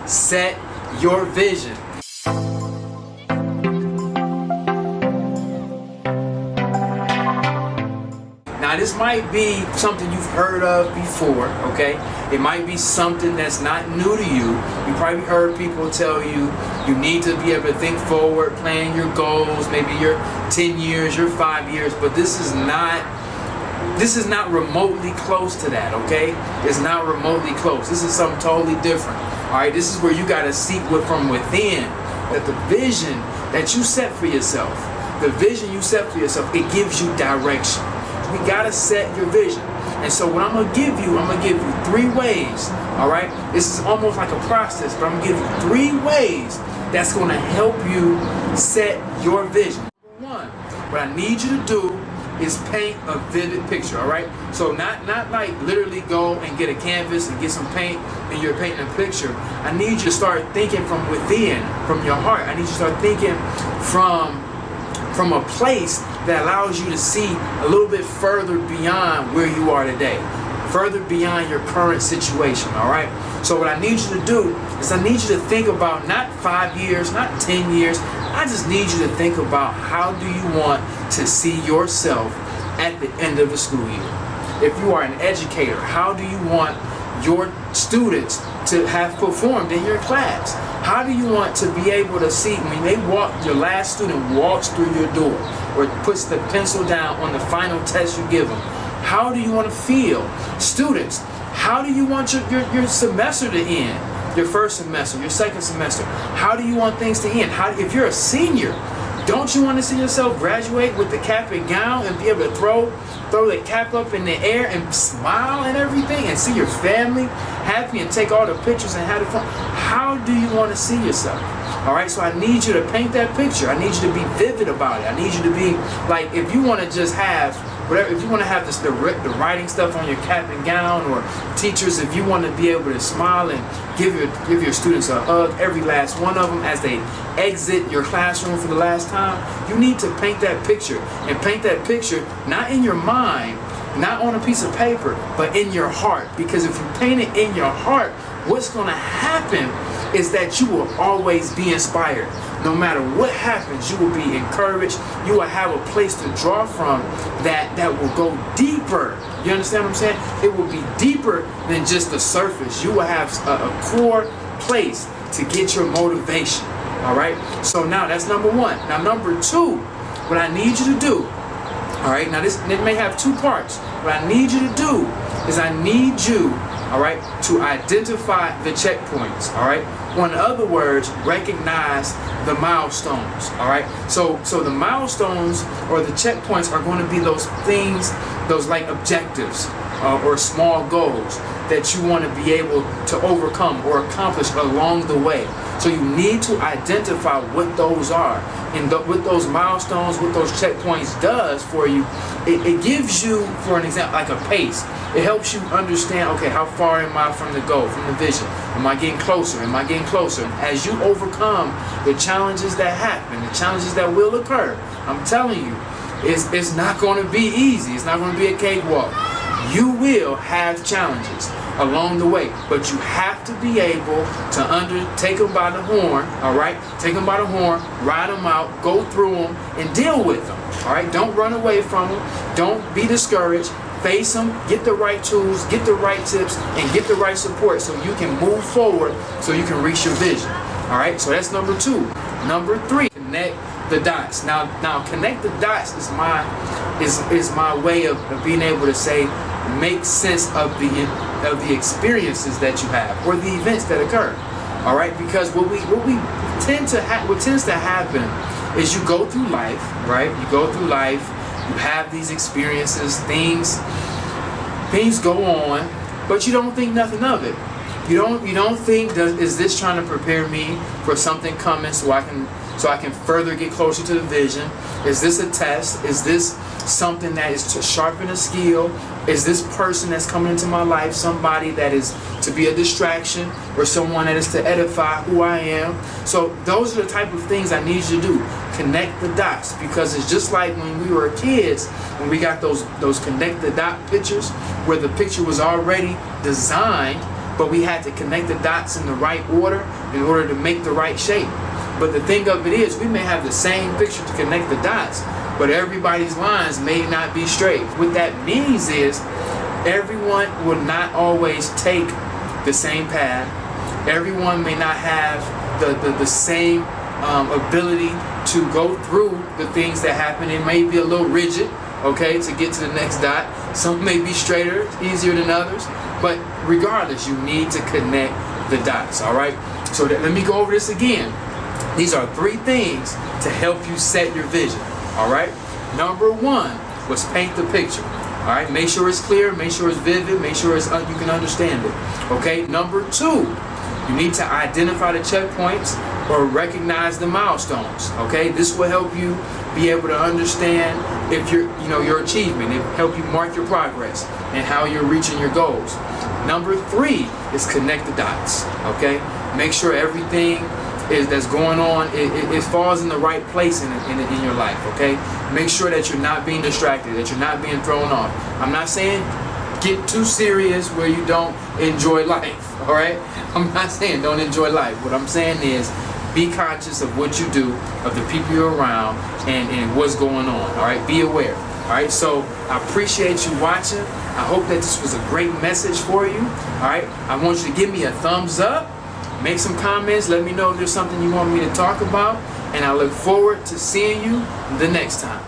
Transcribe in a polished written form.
set your vision. Now this might be something you've heard of before, okay? It might be something that's not new to you. You probably heard people tell you you need to be able to think forward, plan your goals, maybe your 10 years, your 5 years, but this is not remotely close to that, okay? It's not remotely close. This is something totally different. All right, this is where you got to seek from within, that the vision that you set for yourself, it gives you direction. We got to set your vision. And so what I'm going to give you 3 ways, all right? This is almost like a process, but I'm going to give you 3 ways that's going to help you set your vision. Number 1, what I need you to do is paint a vivid picture, all right? So not like literally go and get a canvas and get some paint and you're painting a picture. I need you to start thinking from within, from your heart. I need you to start thinking from a place that allows you to see a little bit further beyond where you are today, further beyond your current situation, all right? So what I need you to do is I need you to think about not 5 years, not 10 years. I just need you to think about how do you want to see yourself at the end of the school year. If you are an educator, how do you want your students to have performed in your class? How do you want to be able to see when your last student walks through your door or puts the pencil down on the final test you give them? How do you want to feel? Students, how do you want your semester to end? Your first semester, your second semester. How do you want things to end? If you're a senior, don't you want to see yourself graduate with the cap and gown and be able to throw the cap up in the air and smile and everything and see your family happy and take all the pictures and have the fun? How do you want to see yourself? All right, so I need you to paint that picture. I need you to be vivid about it. I need you to be like, if you want to just have whatever, if you want to have the writing stuff on your cap and gown, or teachers, if you want to be able to smile and give your students a hug, every last one of them as they exit your classroom for the last time, you need to paint that picture, and paint that picture not in your mind, not on a piece of paper, but in your heart. Because if you paint it in your heart, what's going to happen is that you will always be inspired. No matter what happens, you will be encouraged. You will have a place to draw from that will go deeper. You understand what I'm saying? It will be deeper than just the surface. You will have a core place to get your motivation. All right? So now that's number 1. Now number 2, what I need you to do, all right? Now it may have 2 parts. What I need you to do is I need you, all right, to identify the checkpoints, all right? Or in other words, recognize the milestones, all right? So the milestones or the checkpoints are going to be those things, those like objectives or small goals that you want to be able to overcome or accomplish along the way. So you need to identify what those are. And what those milestones, what those checkpoints does for you, it gives you, for an example, like a pace. It helps you understand, okay, how far am I from the goal, from the vision? Am I getting closer? Am I getting closer? And as you overcome the challenges that happen, the challenges that will occur, I'm telling you, it's not going to be easy. It's not going to be a cakewalk. You will have challenges along the way, but you have to be able to take them by the horn, all right? Take them by the horn, ride them out, go through them, and deal with them, all right? Don't run away from them. Don't be discouraged. Face them, get the right tools, get the right tips, and get the right support so you can move forward, so you can reach your vision, all right? So that's number 2. Number 3, connect the dots. Now connect the dots is my way of being able to say, make sense of the experiences that you have or the events that occur. All right, because what tends to happen is you go through life, right? You go through life, you have these experiences, things go on, but you don't think nothing of it. You don't think, is this trying to prepare me for something coming so I can further get closer to the vision? Is this a test? Is this something that is to sharpen a skill? Is this person that's coming into my life somebody that is to be a distraction, or someone that is to edify who I am? So those are the type of things I need you to do. Connect the dots, because it's just like when we were kids, when we got those connect the dot pictures where the picture was already designed. but we had to connect the dots in the right order in order to make the right shape. But the thing of it is, we may have the same picture to connect the dots, but everybody's lines may not be straight. What that means is everyone will not always take the same path. Everyone may not have the same ability to go through the things that happen. It may be a little rigid, okay, to get to the next dot. Some may be straighter, easier than others, but regardless, you need to connect the dots, all right? So let me go over this again. These are 3 things to help you set your vision, all right? Number 1 was paint the picture, all right? Make sure it's clear, make sure it's vivid, make sure it's you can understand it, okay? Number 2, you need to identify the checkpoints or recognize the milestones, okay? This will help you be able to understand if your achievement, it help you mark your progress and how you're reaching your goals. Number 3 is connect the dots, okay? Make sure everything that's going on, it falls in the right place in your life, okay? Make sure that you're not being distracted, that you're not being thrown off. I'm not saying get too serious where you don't enjoy life, all right? I'm not saying don't enjoy life. What I'm saying is be conscious of what you do, of the people you're around, and what's going on, all right? Be aware, all right? So I appreciate you watching. I hope that this was a great message for you, all right? I want you to give me a thumbs up. Make some comments. Let me know if there's something you want me to talk about. And I look forward to seeing you the next time.